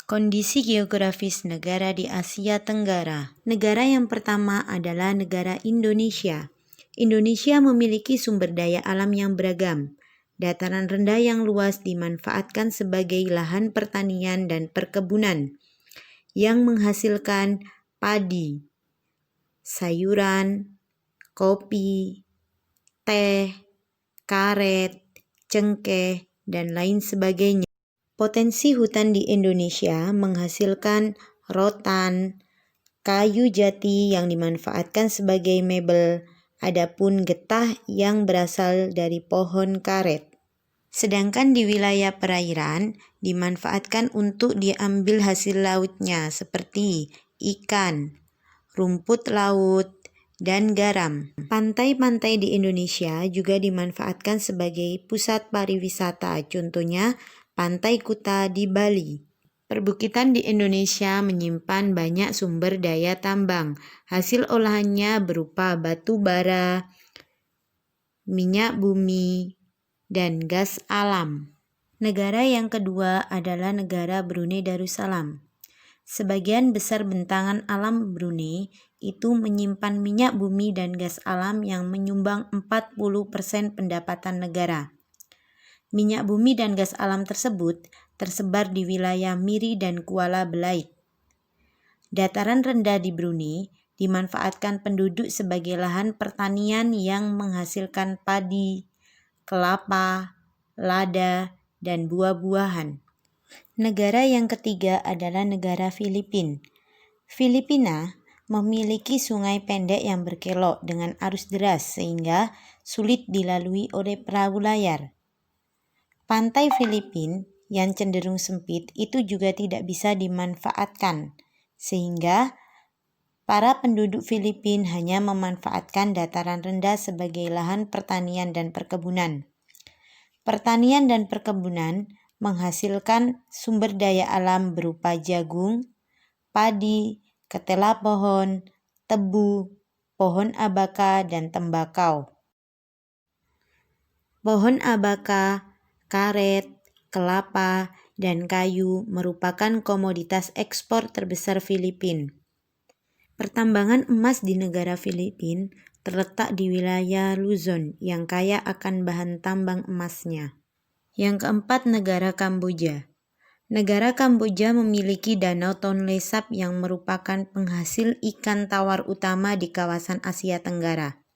Kondisi geografis negara di Asia Tenggara. Negara yang pertama adalah negara Indonesia. Indonesia memiliki sumber daya alam yang beragam. Dataran rendah yang luas dimanfaatkan sebagai lahan pertanian dan perkebunan yang menghasilkan padi, sayuran, kopi, teh, karet, cengkeh, dan lain sebagainya. Potensi hutan di Indonesia menghasilkan rotan, kayu jati yang dimanfaatkan sebagai mebel, adapun getah yang berasal dari pohon karet. Sedangkan di wilayah perairan dimanfaatkan untuk diambil hasil lautnya seperti ikan, rumput laut, dan garam. Pantai-pantai di Indonesia juga dimanfaatkan sebagai pusat pariwisata, contohnya Pantai Kuta di Bali. Perbukitan di Indonesia menyimpan banyak sumber daya tambang. Hasil olahannya berupa batu bara, minyak bumi, dan gas alam. Negara yang kedua adalah negara Brunei Darussalam. Sebagian besar bentangan alam Brunei itu menyimpan minyak bumi dan gas alam yang menyumbang 40% pendapatan negara. Minyak bumi dan gas alam tersebut tersebar di wilayah Miri dan Kuala Belait. Dataran rendah di Brunei dimanfaatkan penduduk sebagai lahan pertanian yang menghasilkan padi, kelapa, lada, dan buah-buahan. Negara yang ketiga adalah negara Filipina. Filipina memiliki sungai pendek yang berkelok dengan arus deras sehingga sulit dilalui oleh perahu layar. Pantai Filipina yang cenderung sempit itu juga tidak bisa dimanfaatkan, sehingga para penduduk Filipina hanya memanfaatkan dataran rendah sebagai lahan pertanian dan perkebunan. Pertanian dan perkebunan menghasilkan sumber daya alam berupa jagung, padi, ketela pohon, tebu, pohon abaka, dan tembakau. Pohon abaka, karet, kelapa, dan kayu merupakan komoditas ekspor terbesar Filipina. Pertambangan emas di negara Filipina terletak di wilayah Luzon yang kaya akan bahan tambang emasnya. Yang keempat, negara Kamboja. Negara Kamboja memiliki Danau Tonle Sap yang merupakan penghasil ikan tawar utama di kawasan Asia Tenggara.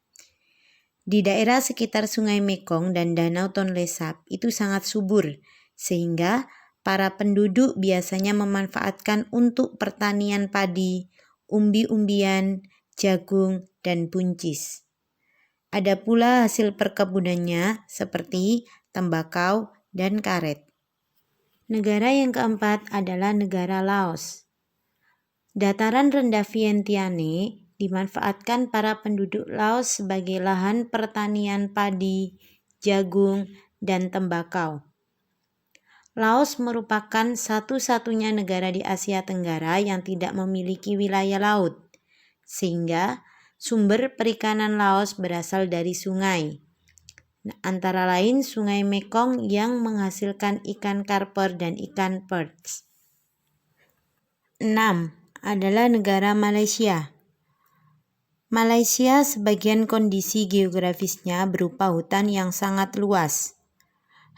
Di daerah sekitar Sungai Mekong dan Danau Tonle Sap itu sangat subur, sehingga para penduduk biasanya memanfaatkan untuk pertanian padi, umbi-umbian, jagung, dan buncis. Ada pula hasil perkebunannya seperti tembakau dan karet. Negara yang keempat adalah negara Laos. Dataran rendah Vientiane dimanfaatkan para penduduk Laos sebagai lahan pertanian padi, jagung, dan tembakau. Laos merupakan satu-satunya negara di Asia Tenggara yang tidak memiliki wilayah laut, sehingga sumber perikanan Laos berasal dari sungai. Antara lain Sungai Mekong yang menghasilkan ikan karper dan ikan perch. 6. Adalah negara Malaysia. Malaysia sebagian kondisi geografisnya berupa hutan yang sangat luas.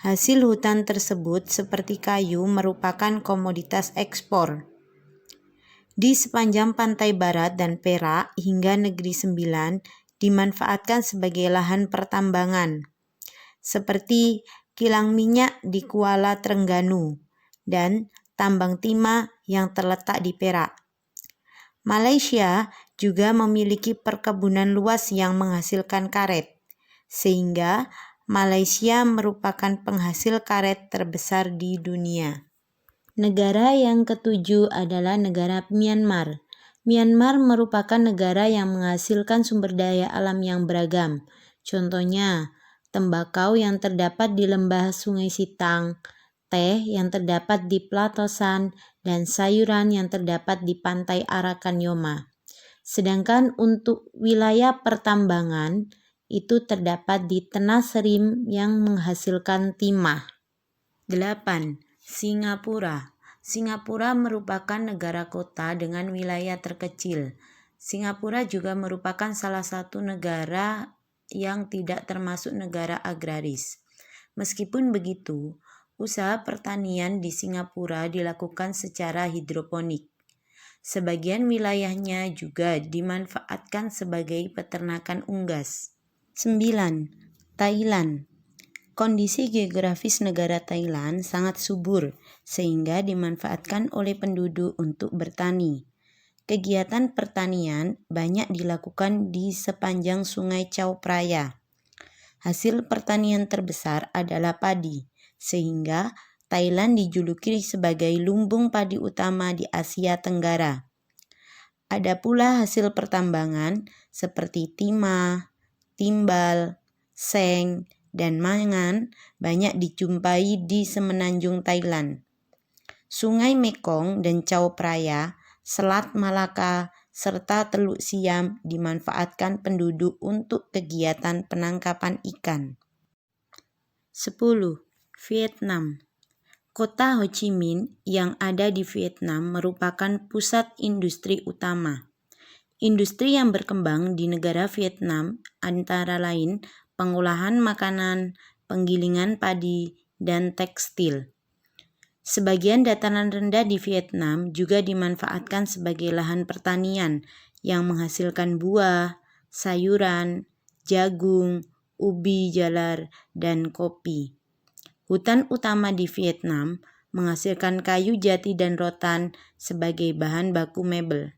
Hasil hutan tersebut seperti kayu merupakan komoditas ekspor. Di sepanjang pantai barat dan Perak hingga Negeri Sembilan dimanfaatkan sebagai lahan pertambangan, seperti kilang minyak di Kuala Terengganu dan tambang timah yang terletak di Perak. Malaysia juga memiliki perkebunan luas yang menghasilkan karet, sehingga Malaysia merupakan penghasil karet terbesar di dunia. Negara yang ketujuh adalah negara Myanmar. Myanmar merupakan negara yang menghasilkan sumber daya alam yang beragam. Contohnya, tembakau yang terdapat di lembah Sungai Sitang, teh yang terdapat di Platosan, dan sayuran yang terdapat di pantai Arakanyoma. Sedangkan untuk wilayah pertambangan itu terdapat di Tenasserim yang menghasilkan timah. 8. Singapura. Singapura merupakan negara kota dengan wilayah terkecil. Singapura juga merupakan salah satu negara yang tidak termasuk negara agraris. Meskipun begitu, usaha pertanian di Singapura dilakukan secara hidroponik. Sebagian wilayahnya juga dimanfaatkan sebagai peternakan unggas. 9. Thailand. Kondisi geografis negara Thailand sangat subur sehingga dimanfaatkan oleh penduduk untuk bertani. Kegiatan pertanian banyak dilakukan di sepanjang Sungai Chao Phraya. Hasil pertanian terbesar adalah padi, sehingga Thailand dijuluki sebagai lumbung padi utama di Asia Tenggara. Ada pula hasil pertambangan seperti timah, timbal, seng, dan mangan banyak dijumpai di semenanjung Thailand. Sungai Mekong dan Chao Phraya, Selat Malaka, serta Teluk Siam dimanfaatkan penduduk untuk kegiatan penangkapan ikan. 10. Vietnam. Kota Ho Chi Minh yang ada di Vietnam merupakan pusat industri utama. Industri yang berkembang di negara Vietnam antara lain pengolahan makanan, penggilingan padi, dan tekstil. Sebagian dataran rendah di Vietnam juga dimanfaatkan sebagai lahan pertanian yang menghasilkan buah, sayuran, jagung, ubi jalar, dan kopi. Hutan utama di Vietnam menghasilkan kayu jati dan rotan sebagai bahan baku mebel.